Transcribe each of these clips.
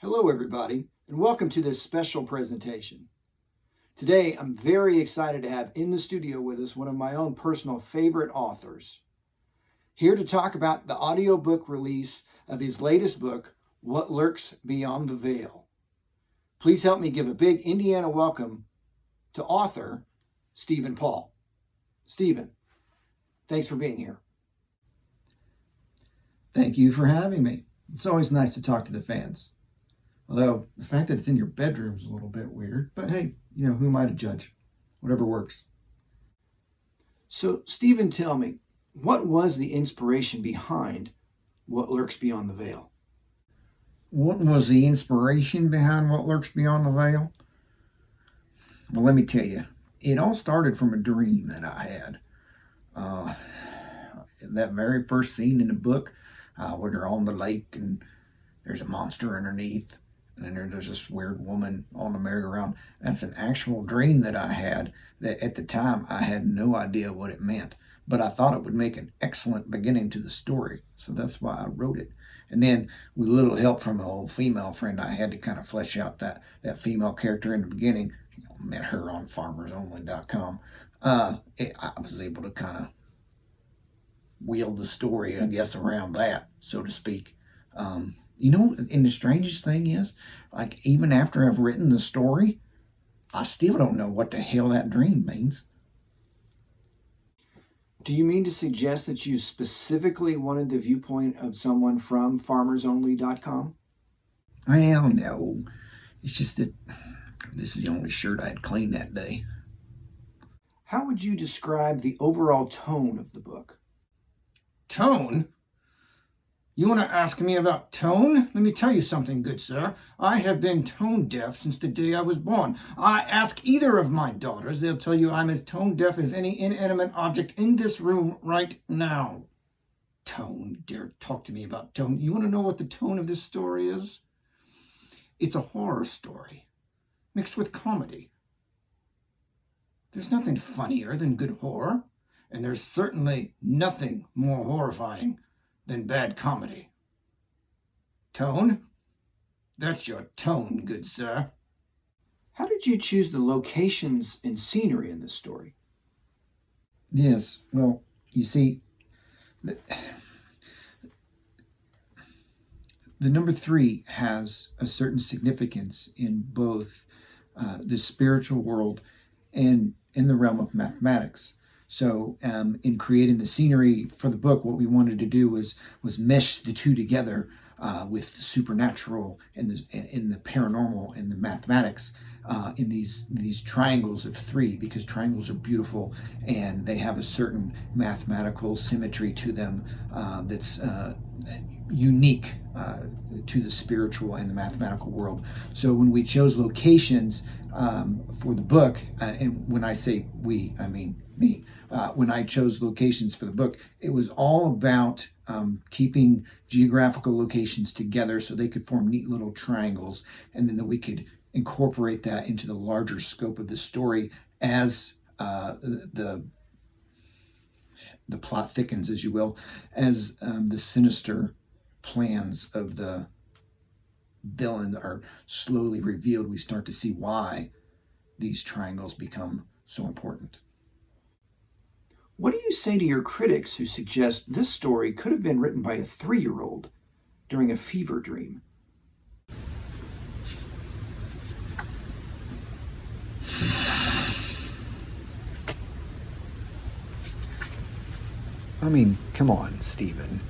Hello everybody, and welcome to this special presentation. Today, I'm very excited to have in the studio with us one of my own personal favorite authors. Here to talk about the audiobook release of his latest book, What Lurks Beyond the Veil. Please help me give a big Indiana welcome to author Stephen Paul. Stephen, thanks for being here. Thank you for having me. It's always nice to talk to the fans. Although, the fact that it's in your bedroom is a little bit weird. But hey, who am I to judge? Whatever works. So, Stephen, tell me, what was the inspiration behind What Lurks Beyond the Veil? What was the inspiration behind What Lurks Beyond the Veil? Well, let me tell you. It all started from a dream that I had. That very first scene in the book, where they're on the lake and there's a monster underneath. And then there's this weird woman on the merry-go-round. That's an actual dream that I had that at the time I had no idea what it meant. But I thought it would make an excellent beginning to the story. So that's why I wrote it. And then with a little help from an old female friend, I had to kind of flesh out that female character in the beginning. Met her on farmersonly.com. I was able to kind of wield the story, I guess, around that, so to speak. And the strangest thing is, like, even after I've written the story, I still don't know what the hell that dream means. Do you mean to suggest that you specifically wanted the viewpoint of someone from farmersonly.com? Well, no. It's just that this is the only shirt I had cleaned that day. How would you describe the overall tone of the book? Tone? You want to ask me about tone? Let me tell you something, good sir. I have been tone deaf since the day I was born. I ask either of my daughters, they'll tell you I'm as tone deaf as any inanimate object in this room right now. Tone? Dare talk to me about tone? You want to know what the tone of this story is? It's a horror story, mixed with comedy. There's nothing funnier than good horror, and there's certainly nothing more horrifying than bad comedy. Tone? That's your tone, good sir. How did you choose the locations and scenery in this story? Yes, well, you see, the number 3 has a certain significance in both the spiritual world and in the realm of mathematics. So in creating the scenery for the book, what we wanted to do was mesh the two together with the supernatural and the paranormal and the mathematics in these triangles of 3, because triangles are beautiful and they have a certain mathematical symmetry to them that's unique to the spiritual and the mathematical world. So when we chose locations for the book, and when I say we, I mean me, when I chose locations for the book, it was all about keeping geographical locations together so they could form neat little triangles, and then that we could incorporate that into the larger scope of the story as the plot thickens, as you will, as the sinister plans of the villain are slowly revealed. We start to see why these triangles become so important. What do you say to your critics who suggest this story could have been written by a 3-year-old during a fever dream? I mean, come on, Stephen.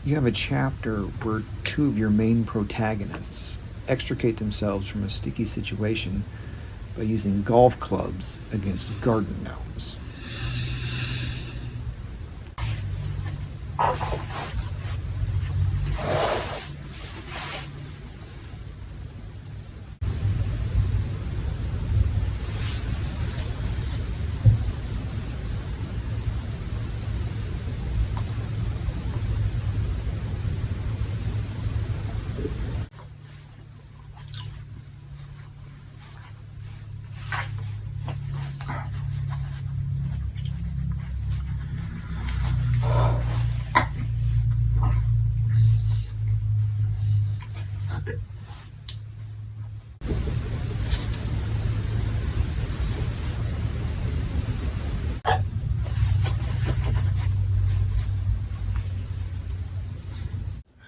You have a chapter where 2 of your main protagonists extricate themselves from a sticky situation by using golf clubs against garden gnomes.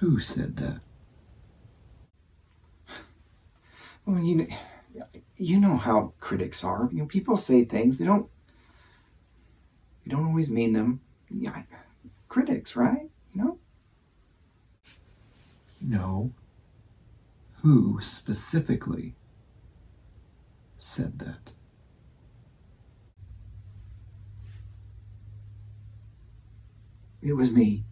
Who said that? Well, you know how critics are. People say things, they don't always mean them. Yeah, critics, right? No. Who specifically said that? It was me.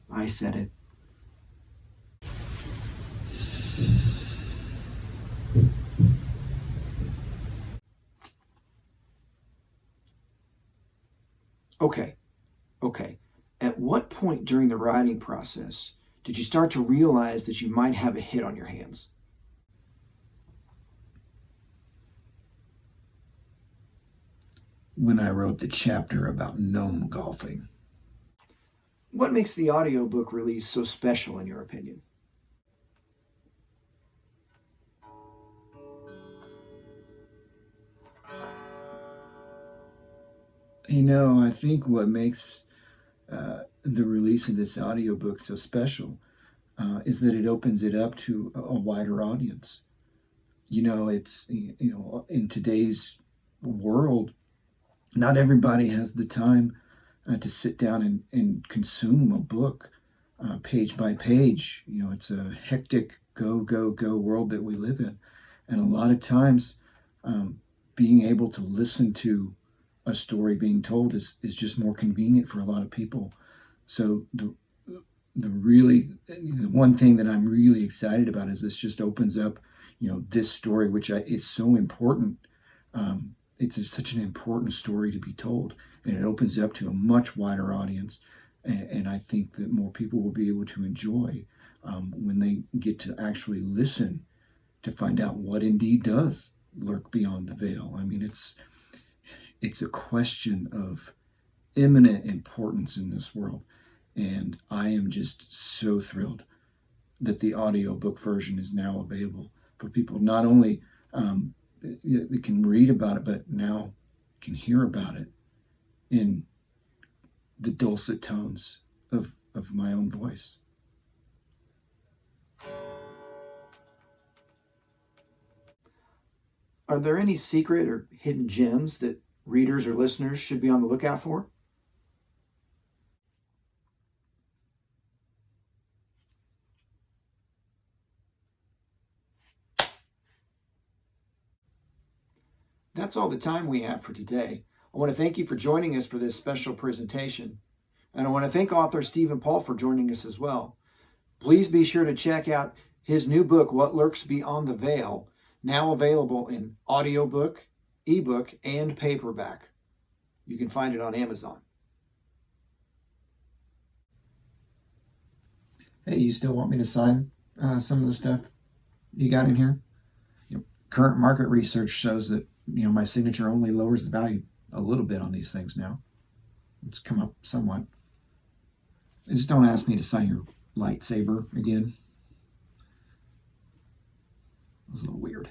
I said it. Okay. At what point during the writing process did you start to realize that you might have a hit on your hands? When I wrote the chapter about gnome golfing. What makes the audiobook release so special in your opinion? I think what makes the release of this audiobook so special is that it opens it up to a wider audience. It's, in today's world, not everybody has the time to sit down and consume a book page by page. It's a hectic go, go, go world that we live in. And a lot of times being able to listen to a story being told is just more convenient for a lot of people. So the one thing that I'm really excited about is this just opens up, this story, which is so important. It's such an important story to be told, and it opens up to a much wider audience. And I think that more people will be able to enjoy when they get to actually listen to find out what indeed does lurk beyond the veil. I mean, it's a question of imminent importance in this world. And I am just so thrilled that the audiobook version is now available for people. Not only they can read about it, but now can hear about it in the dulcet tones of my own voice. Are there any secret or hidden gems that readers or listeners should be on the lookout for? That's all the time we have for today. I want to thank you for joining us for this special presentation. And I want to thank author Stephen Paul for joining us as well. Please be sure to check out his new book, What Lurks Beyond the Veil, now available in audiobook, ebook, and paperback. You can find it on Amazon. Hey, you still want me to sign some of the stuff you got in here? Current market research shows that my signature only lowers the value a little bit on these things now. It's come up somewhat. Just don't ask me to sign your lightsaber again. It was a little weird.